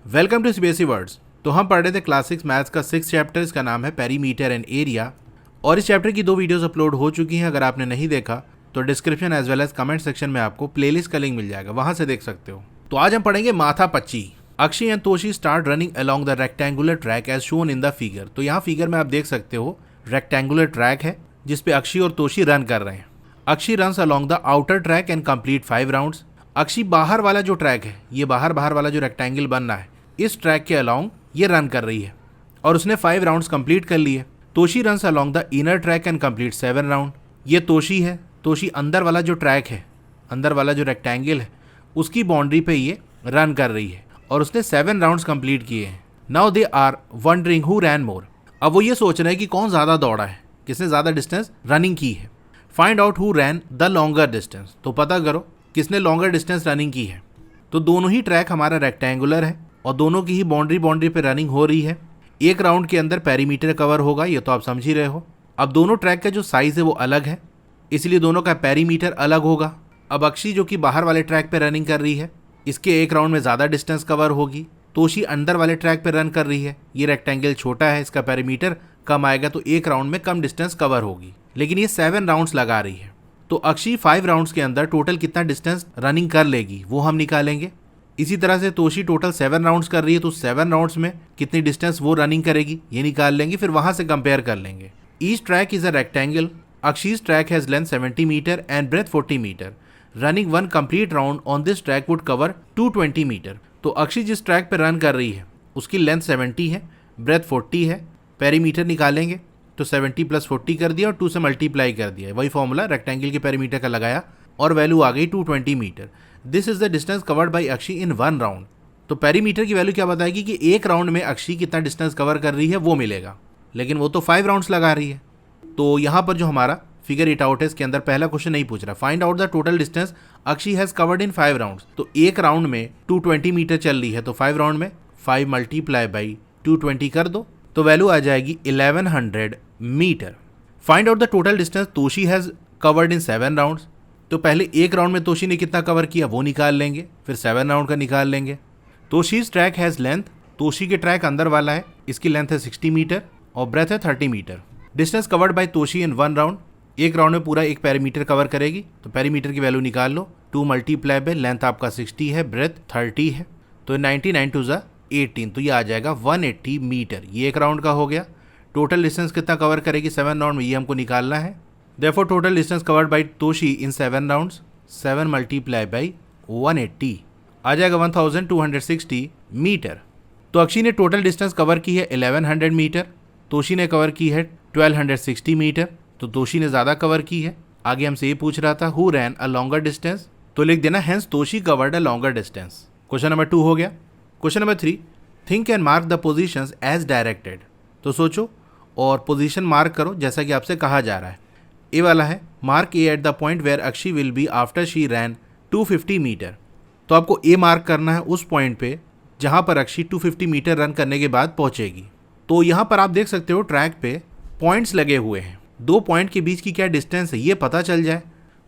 Welcome to CBSE words. तो हम पढ़ रहे थे क्लास 6 मैथ्स का 6 चैप्टर, इसका नाम है पेरीमीटर एंड एरिया। और इस चैप्टर की 2 वीडियोस अपलोड हो चुकी हैं। अगर आपने नहीं देखा तो description as well as comment section में आपको प्लेलिस्ट का लिंक मिल जाएगा, वहां से देख सकते हो। तो आज हम पढ़ेंगे माथा पच्ची। Akshi and Toshi start running along the rectangular track as shown in the figure. तो यहाँ फिगर में आप देख सकते हो रेक्टेंगुलर ट्रैक है जिसपे अक्षी और तोशी रन कर रहे हैं। Akshi runs along the outer track and complete 5 rounds. Akshi बाहर वाला जो ट्रैक है, ये बाहर वाला जो रेक्टेंगल बन रहा है, इस ट्रैक के अलोंग ये रन कर रही है और उसने 5 राउंड्स कंप्लीट कर लिए। Toshi runs along the inner track and complete 7 round. ये तोशी है। तोशी अंदर वाला जो ट्रैक है, अंदर वाला जो रेक्टेंगल है, उसकी बाउंड्री पे ये रन कर रही है और उसने 7 राउंड्स कंप्लीट किए हैं। Now they are wondering who ran more. अब वो ये सोच रहे हैं कि कौन ज़्यादा दौड़ा है, किसने ज़्यादा डिस्टेंस रनिंग की है। Find out who rain the longer distance. तो पता करो किसने लॉन्गर डिस्टेंस रनिंग की है। तो दोनों ही ट्रैक हमारा रेक्टेंगुलर है और दोनों की ही बाउंड्री पे रनिंग हो रही है। एक राउंड के अंदर पेरीमीटर कवर होगा, ये तो आप समझ ही रहे हो। अब दोनों ट्रैक का जो साइज है वो अलग है, इसलिए दोनों का पेरीमीटर अलग होगा। अब अक्षी जो कि बाहर वाले ट्रैक पे रनिंग कर रही है, इसके एक राउंड में ज़्यादा डिस्टेंस कवर होगी। तोशी अंदर वाले ट्रैक पे रन कर रही है, ये रेक्टेंगल छोटा है, इसका पेरीमीटर कम आएगा, तो एक राउंड में कम डिस्टेंस कवर होगी। लेकिन ये 7 राउंड्स लगा रही है, तो अक्षी 5 राउंड्स के अंदर टोटल कितना डिस्टेंस रनिंग कर लेगी वो हम निकालेंगे। इसी तरह से तोशी टोटल 7 राउंड्स कर रही है, तो 7 राउंड्स में कितनी डिस्टेंस वो रनिंग करेगी ये निकाल लेंगे, फिर वहां से कंपेयर कर लेंगे। Each track is a rectangle. Akshi's track has length 70 metre and breadth 40 metre. Running 1 complete round on this track would cover 220 metre. तो अक्षी जिस ट्रैक पर रन कर रही है उसकी लेंथ 70 है, ब्रेथ 40 है। पेरीमीटर निकालेंगे तो 70 + 40 कर दिया और 2 से मल्टीप्लाई कर दिया, वही फॉर्मूला रेक्टेंगल के पेरीमीटर का लगाया और वैल्यू आ गई 220 meter. This is the distance covered by Akshi in 1 round. तो पेरीमीटर की वैल्यू क्या बताएगी कि एक राउंड में अक्षी कितना डिस्टेंस कवर कर रही है वो मिलेगा, लेकिन वो तो 5 राउंड्स लगा रही है। तो यहाँ पर जो हमारा फिगर इट आउट है, इसके अंदर पहला क्वेश्चन नहीं पूछ रहा। Find out the total distance Akshi has covered in 5 rounds. तो एक राउंड में 220 मीटर चल रही है, तो 5 राउंड में 5 × 220 कर दो, तो वैल्यू आ जाएगी 1100 meter. Find out the total distance Toshi has covered in 7 rounds. तो पहले एक राउंड में तोशी ने कितना कवर किया वो निकाल लेंगे, फिर 7 राउंड का निकाल लेंगे। तोशीज ट्रैक हैज लेंथ। तोशी के ट्रैक अंदर वाला है, इसकी लेंथ है 60 मीटर और ब्रेथ है 30 meter. Distance covered by Toshi in 1 round. एक राउंड में पूरा एक पेरीमीटर कवर करेगी, तो पेरीमीटर की वैल्यू निकाल लो। 2 × लेंथ आपका 60 है, ब्रेथ 30 है, तो 99 × 18, तो ये आ जाएगा 180 मीटर। ये एक राउंड का हो गया। टोटल डिस्टेंस कितना कवर करेगी 7 राउंड में, ये हमको निकालना है। Therefore total distance covered by Toshi in 7 rounds, 7 × 180 आ जाएगा 1260 मीटर। तो अक्षी ने टोटल डिस्टेंस कवर की है 1100 मीटर, तोशी ने कवर की है 1260 मीटर, तो तोशी ने ज़्यादा कवर की है। आगे हमसे ये पूछ रहा था who ran a longer distance, तो लिख देना hence Toshi covered a longer distance. Question number 2 हो गया। Question number 3, think and mark the positions as directed. तो सोचो और पोजीशन मार्क करो जैसा कि आपसे कहा जा रहा है। ए वाला है mark A at the point where Akshi will be after she ran 250 meter. तो आपको ए मार्क करना है उस पॉइंट पे जहाँ पर अक्षी 250 मीटर रन करने के बाद पहुँचेगी। तो यहाँ पर आप देख सकते हो ट्रैक पे पॉइंट्स लगे हुए हैं, 2 पॉइंट के बीच की क्या डिस्टेंस है ये पता चल जाए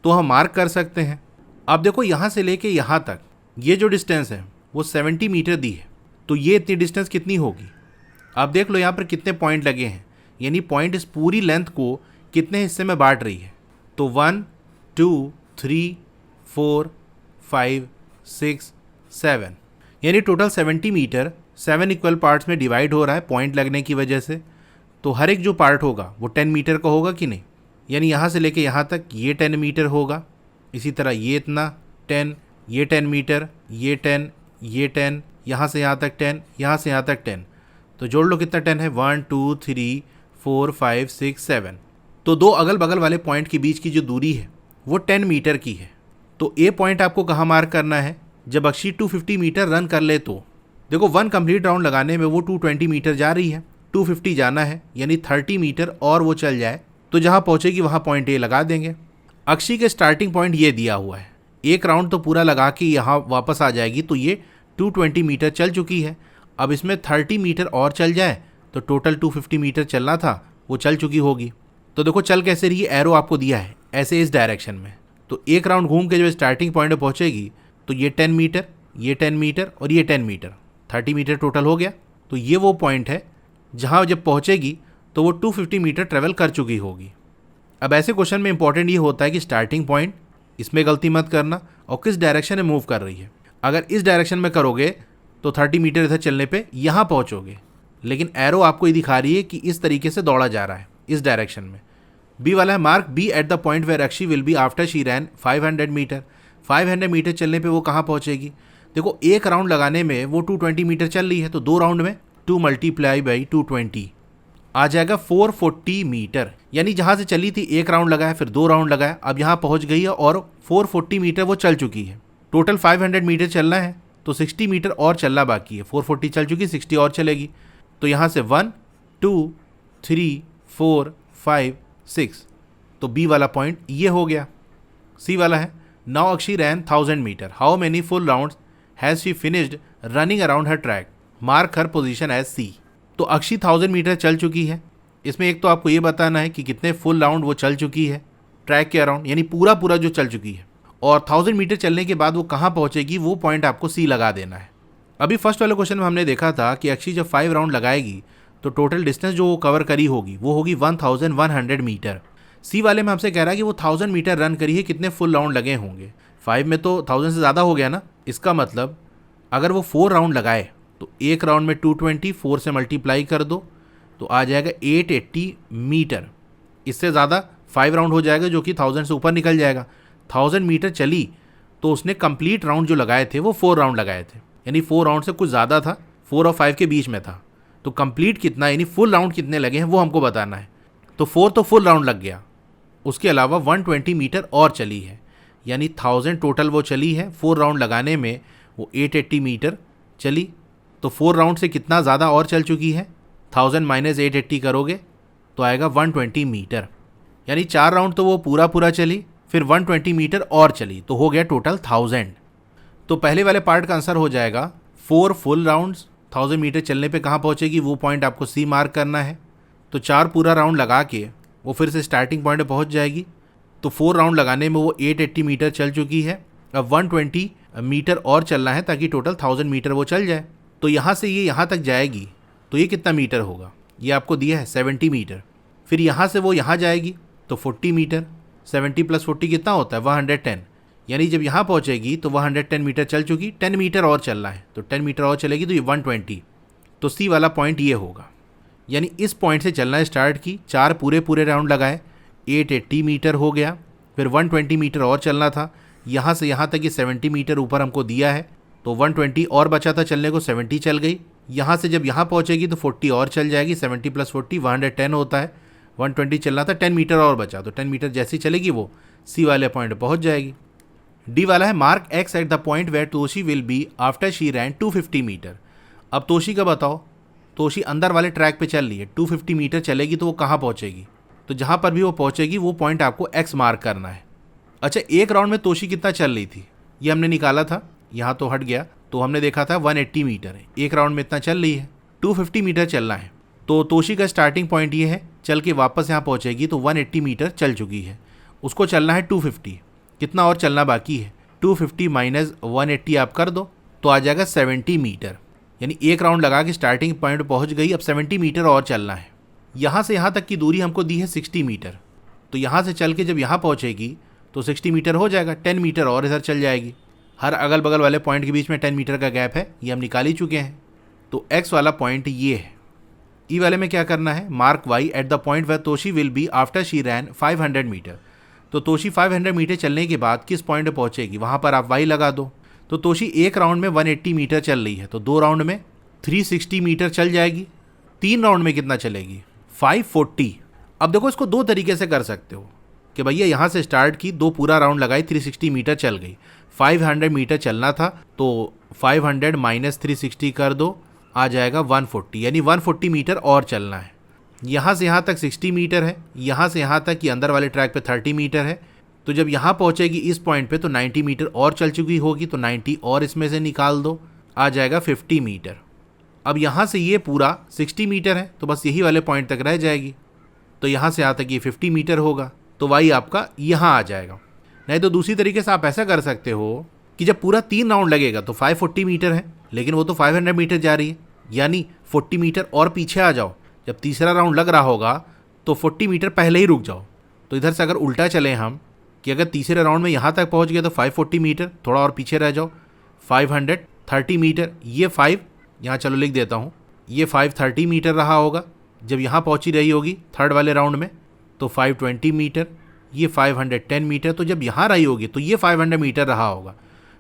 तो हम मार्क कर सकते हैं। आप देखो यहाँ से लेके यहाँ तक ये जो डिस्टेंस है वो 70 मीटर दी है, तो ये इतनी डिस्टेंस कितनी होगी आप देख लो। यहाँ पर कितने पॉइंट लगे हैं, यानी पॉइंट इस पूरी लेंथ को कितने हिस्से में बांट रही है। तो 1 2 3 4 5 6 7, यानी टोटल 70 मीटर 7 इक्वल पार्ट्स में डिवाइड हो रहा है पॉइंट लगने की वजह से। तो हर एक जो पार्ट होगा वो 10 मीटर का होगा कि नहीं, यानी यहाँ से लेके यहाँ तक ये 10 मीटर होगा। इसी तरह ये इतना 10, ये 10 मीटर, ये 10, ये 10, यहाँ से यहाँ तक 10, यहाँ से यहाँ तक 10, तो जोड़ लो कितना 10 है, 1 2 3 4 5 6 7। तो 2 अगल बगल वाले पॉइंट के बीच की जो दूरी है वो 10 मीटर की है। तो ए पॉइंट आपको कहाँ मार्क करना है, जब अक्षी 250 मीटर रन कर ले तो देखो 1 कंप्लीट राउंड लगाने में वो 220 मीटर जा रही है, 250 जाना है, यानी 30 मीटर और वो चल जाए तो जहाँ पहुँचेगी वहाँ पॉइंट ए लगा देंगे। अक्षी के स्टार्टिंग पॉइंट ये दिया हुआ है, एक राउंड तो पूरा लगा के यहाँ वापस आ जाएगी, तो ये 220 मीटर चल चुकी है। अब इसमें 30 मीटर और चल जाए तो टोटल 250 मीटर चलना था वो चल चुकी होगी। तो देखो चल कैसे रही है, एरो आपको दिया है ऐसे इस डायरेक्शन में, तो एक राउंड घूम के जब स्टार्टिंग पॉइंट पे पहुंचेगी तो ये 10 मीटर, ये 10 मीटर और ये 10 मीटर, 30 मीटर टोटल हो गया। तो ये वो पॉइंट है जहाँ जब पहुँचेगी तो वो 250 मीटर ट्रेवल कर चुकी होगी। अब ऐसे क्वेश्चन में इंपॉर्टेंट ये होता है कि स्टार्टिंग पॉइंट, इसमें गलती मत करना, और किस डायरेक्शन में मूव कर रही है। अगर इस डायरेक्शन में करोगे तो 30 मीटर इधर चलने पे यहाँ पहुँचोगे, लेकिन एरो आपको ये दिखा रही है कि इस तरीके से दौड़ा जा रहा है इस डायरेक्शन में। बी वाला है mark B at the point where Akshi will be after she ran 500 meter. 500 meter चलने पे वो कहाँ पहुँचेगी। देखो एक राउंड लगाने में वो 220 मीटर चल रही है, तो 2 राउंड में 2 मल्टीप्लाई बाई 220 आ जाएगा 440 मीटर। यानी जहाँ से चली थी एक राउंड लगाया, फिर 2 राउंड लगाया, अब यहाँ पहुँच गई है और 440 मीटर वो चल चुकी है। टोटल 500 मीटर चलना है तो 60 मीटर और चलना बाकी है। 440 चल चुकी, 60 और चलेगी। तो यहाँ से 1 2 3 4 5 6, तो बी वाला पॉइंट ये हो गया। सी वाला है now Akshi ran 1000 metre, how many full rounds has she finished running around her track, mark her position as C. तो अक्षी 1000 मीटर चल चुकी है। इसमें एक तो आपको ये बताना है कि कितने फुल राउंड वो चल चुकी है ट्रैक के अराउंड, यानी पूरा जो चल चुकी है, और 1000 मीटर चलने के बाद वो कहाँ पहुँचेगी वो पॉइंट आपको सी लगा देना है। अभी फर्स्ट वाले क्वेश्चन में हमने देखा था कि अक्षी जब 5 राउंड लगाएगी तो टोटल डिस्टेंस जो वो कवर करी होगी वो होगी 1100 मीटर। सी वाले में हमसे कह रहा है कि वो 1000 मीटर रन करी है, कितने फुल राउंड लगे होंगे। 5 में तो 1000 से ज़्यादा हो गया ना। इसका मतलब अगर वो 4 राउंड लगाए तो एक राउंड में 220, 4 से मल्टीप्लाई कर दो तो आ जाएगा 880 मीटर। इससे ज़्यादा 5 राउंड हो जाएगा जो कि 1000 से ऊपर निकल जाएगा। 1000 मीटर चली तो उसने कंप्लीट राउंड जो लगाए थे वो 4 राउंड लगाए थे, यानी 4 राउंड से कुछ ज़्यादा था, 4 और 5 के बीच में था। तो कंप्लीट कितना, यानी फुल राउंड कितने लगे हैं वो हमको बताना है। तो 4 तो फुल राउंड लग गया, उसके अलावा 120 मीटर और चली है, यानी 1000 टोटल वो चली है। 4 राउंड लगाने में वो 880 मीटर चली, तो 4 राउंड से कितना ज़्यादा और चल चुकी है। 1000 माइनस 880 करोगे तो आएगा 120 मीटर, यानी 4 राउंड तो वो पूरा चली, फिर 120 मीटर और चली, तो हो गया टोटल 1000। तो पहले वाले पार्ट का आंसर हो जाएगा 4 फुल राउंड्स 1000 मीटर चलने पे कहाँ पहुँचेगी वो पॉइंट आपको सी मार्क करना है। तो 4 पूरा राउंड लगा के वो फिर से स्टार्टिंग पॉइंट पे पहुँच जाएगी। तो 4 राउंड लगाने में वो 880 मीटर चल चुकी है। अब 120 मीटर और चलना है ताकि टोटल 1000 मीटर वो चल जाए। तो यहाँ से ये यहाँ तक जाएगी तो ये कितना मीटर होगा, ये आपको दिया है 70 मीटर। फिर यहाँ से वो यहाँ जाएगी तो 40 मीटर, 70 + 40 कितना होता है 110, यानी जब यहाँ पहुँचेगी तो 110 मीटर चल चुकी, 10 मीटर और चलना है, तो 10 मीटर और चलेगी तो ये 120। तो सी वाला पॉइंट ये होगा, यानी इस पॉइंट से चलना स्टार्ट की, 4 पूरे राउंड लगाए, 880 मीटर हो गया, फिर 120 मीटर और चलना था, यहाँ से यहाँ तक ये 70 मीटर ऊपर हमको दिया है, तो 120 और बचा था चलने को, 70 चल गई। यहाँ से जब यहाँ पहुँचेगी तो 40 और चल जाएगी, 70 + 40 110 होता है, 120 चलना था, 10 मीटर और बचा, तो 10 मीटर जैसी चलेगी वो सी वाले पॉइंट पर पहुँच जाएगी। डी वाला है mark X at the point where Toshi will be after she ran 250 meter. अब तोशी का बताओ, तोशी अंदर वाले ट्रैक पे चल रही है, 250 मीटर चलेगी तो वो कहाँ पहुँचेगी। तो जहाँ पर भी वो पहुँचेगी वो पॉइंट आपको एक्स मार्क करना है। अच्छा, एक राउंड में तोशी कितना चल रही थी ये हमने निकाला था, यहाँ तो हट गया, तो हमने देखा था 180 मीटर है, एक राउंड में इतना चल रही है, 250 मीटर चलना है। तो तोशी का स्टार्टिंग पॉइंट ये है, चल के वापस यहाँ पहुँचेगी तो 180 मीटर चल चुकी है, उसको चलना है 250, कितना और चलना बाकी है, 250 माइनस 180 आप कर दो तो आ जाएगा 70 मीटर, यानी एक राउंड लगा के स्टार्टिंग पॉइंट पहुंच गई। अब 70 मीटर और चलना है। यहाँ से यहाँ तक की दूरी हमको दी है 60 मीटर, तो यहाँ से चल के जब यहाँ पहुँचेगी तो 60 मीटर हो जाएगा, 10 मीटर और इधर चल जाएगी। हर अगल बगल वाले पॉइंट के बीच में 10 मीटर का गैप है, ये हम निकाल ही चुके हैं। तो एक्स वाला पॉइंट ये है। ई वाले में क्या करना है, mark Y at the point where Toshi will be after she ran 500 meter. तो तोशी 500 मीटर चलने के बाद किस पॉइंट पे पहुंचेगी वहाँ पर आप वाई लगा दो। तो तोशी एक राउंड में 180 मीटर चल रही है, तो 2 राउंड में 360 मीटर चल जाएगी, 3 राउंड में कितना चलेगी 540। अब देखो इसको 2 तरीके से कर सकते हो कि भैया यहाँ से स्टार्ट की, 2 पूरा राउंड लगाई, 360 मीटर चल गई, 500 मीटर चलना था तो 500 माइनस 360 कर दो, आ जाएगा 140, यानी 140 मीटर और चलना है। यहाँ से यहाँ तक 60 मीटर है, यहाँ से यहाँ तक कि अंदर वाले ट्रैक पे 30 मीटर है, तो जब यहाँ पहुँचेगी इस पॉइंट पे तो 90 मीटर और चल चुकी होगी, तो 90 और इसमें से निकाल दो, आ जाएगा 50 मीटर। अब यहाँ से ये पूरा 60 मीटर है तो बस यही वाले पॉइंट तक रह जाएगी, तो यहाँ से यहाँ तक ये 50 मीटर होगा, तो वाई आपका यहाँ आ जाएगा। नहीं तो दूसरी तरीके से आप ऐसा कर सकते हो कि जब पूरा 3 राउंड लगेगा तो 540 मीटर है, लेकिन वो तो 500 मीटर जा रही है, यानी 40 मीटर और पीछे आ जाओ। जब तीसरा राउंड लग रहा होगा तो 40 मीटर पहले ही रुक जाओ। तो इधर से अगर उल्टा चलें हम कि अगर तीसरे राउंड में यहाँ तक पहुँच गए तो 540 मीटर, थोड़ा और पीछे रह जाओ 530 मीटर, ये 5 यहाँ चलो लिख देता हूँ, ये 530 मीटर रहा होगा। जब यहाँ पहुँची रही होगी थर्ड वाले राउंड में तो 520 मीटर, ये 510 मीटर। तो जब यहाँ रही होगी तो ये 500 मीटर रहा होगा।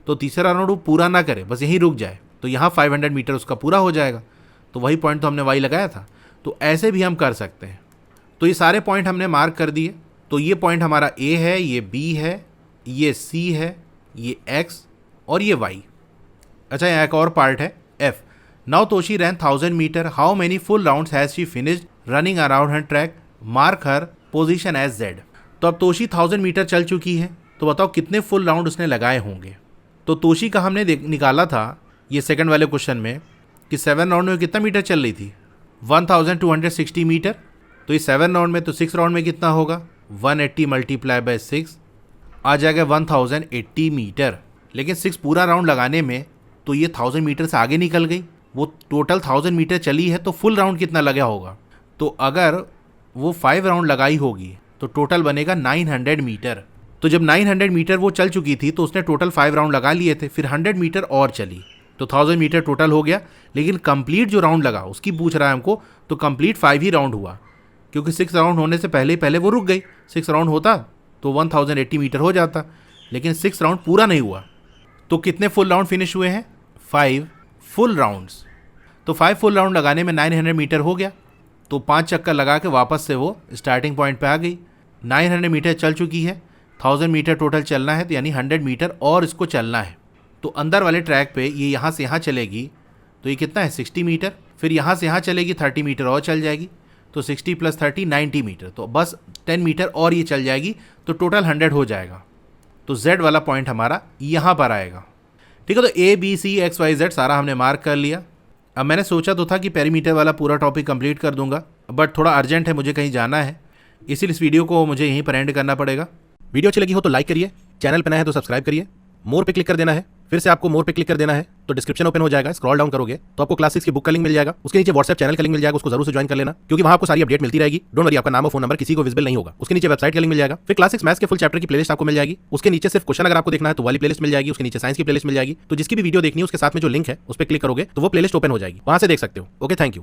तो तीसरा राउंड वो पूरा ना करे, बस यहीं रुक जाए, तो यहाँ 500 मीटर उसका पूरा हो जाएगा। तो वही पॉइंट तो हमने वाई लगाया था। तो ऐसे भी हम कर सकते हैं। तो ये सारे पॉइंट हमने मार्क कर दिए। तो ये पॉइंट हमारा ए है, ये बी है, ये सी है, ये एक्स और ये वाई। अच्छा, यहाँ एक और पार्ट है F. Now Toshi ran 1000 metre, how many full rounds has she finished running around her track, mark her position as Z. तो अब तोशी 1000 मीटर चल चुकी है, तो बताओ कितने फुल राउंड उसने लगाए होंगे। तो तोशी का हमने निकाला था ये सेकंड वाले क्वेश्चन में कि 7 राउंड में कितना मीटर चल रही थी, 1260 मीटर। तो ये 7 राउंड में, तो 6 राउंड में कितना होगा, 180 मल्टीप्लाई बाय 6 आ जाएगा 1080 मीटर। लेकिन 6 पूरा राउंड लगाने में तो ये 1000 मीटर से आगे निकल गई। वो टोटल 1000 मीटर चली है, तो फुल राउंड कितना लगा होगा। तो अगर वो 5 राउंड लगाई होगी तो टोटल बनेगा 900 मीटर। तो जब 900 मीटर वो चल चुकी थी तो उसने टोटल 5 राउंड लगा लिए थे, फिर 100 मीटर और चली, तो 1000 मीटर टोटल हो गया। लेकिन कंप्लीट जो राउंड लगा उसकी पूछ रहा है हमको, तो कंप्लीट 5 ही राउंड हुआ, क्योंकि 6 राउंड होने से पहले वो रुक गई। 6 राउंड होता तो 1080 मीटर हो जाता, लेकिन 6 राउंड पूरा नहीं हुआ। तो कितने फुल राउंड फिनिश हुए हैं, 5 फुल राउंड्स। तो 5 फुल राउंड लगाने में 900 मीटर हो गया। तो 5 चक्कर लगा के वापस से वो स्टार्टिंग पॉइंट पे आ गई। 900 मीटर चल चुकी है, 1000 मीटर टोटल चलना है, तो यानी 100 मीटर और इसको चलना है। तो अंदर वाले ट्रैक पे ये यहाँ से यहाँ चलेगी, तो ये कितना है 60 मीटर। फिर यहाँ से यहाँ चलेगी 30 मीटर और चल जाएगी, तो 60 + 30 90 मीटर। तो बस 10 मीटर और ये चल जाएगी, तो टोटल 100 हो जाएगा। तो Z वाला पॉइंट हमारा यहाँ पर आएगा। ठीक है, तो A B C X Y Z सारा हमने मार्क कर लिया। अब मैंने सोचा तो था कि पेरीमीटर वाला पूरा टॉपिक कंप्लीट कर दूंगा, बट थोड़ा अर्जेंट है, मुझे कहीं जाना है, इसीलिए इस वीडियो को मुझे यहीं पर एंड करना पड़ेगा। वीडियो अच्छी लगी हो तो लाइक करिए, चैनल पर नया है तो सब्सक्राइब करिए, मोर पे क्लिक कर देना है। फिर से आपको मोर पे क्लिक कर देना है तो डिस्क्रिप्शन ओपन हो जाएगा, स्क्रॉल डाउन करोगे तो आपको क्लास 6 की बुक का लिंक मिल जाएगा, उसके नीचे व्हाट्सएप चैनल का लिंक मिल जाएगा, उसको जरूर से ज्वाइन कर लेना, क्योंकि वहां आपको सारी अपडेट मिलती रहेगी। डोंट वरी, आपका नाम और फोन नंबर किसी को विजिबल नहीं होगा। उसके नीचे वेबसाइट का लिंक मिल जाएगा, फिर क्लास 6 मैथ्स के फुल चैप्टर की प्लेलिस्ट आपको मिल जाएगी, उसके नीचे सिर्फ क्वेश्चन अगर आपको देखना है तो वाली प्लेलिस्ट मिल जाएगी, उसके नीचे साइंस की प्लेलिस्ट मिल जाएगी। तो जिसकी भी वीडियो देखनी है उसके साथ में जो लिंक है उस पर क्लिक करोगे तो वो प्लेलिस्ट ओपन हो जाएगी, वहां से देख सकते हो। Okay, thank you.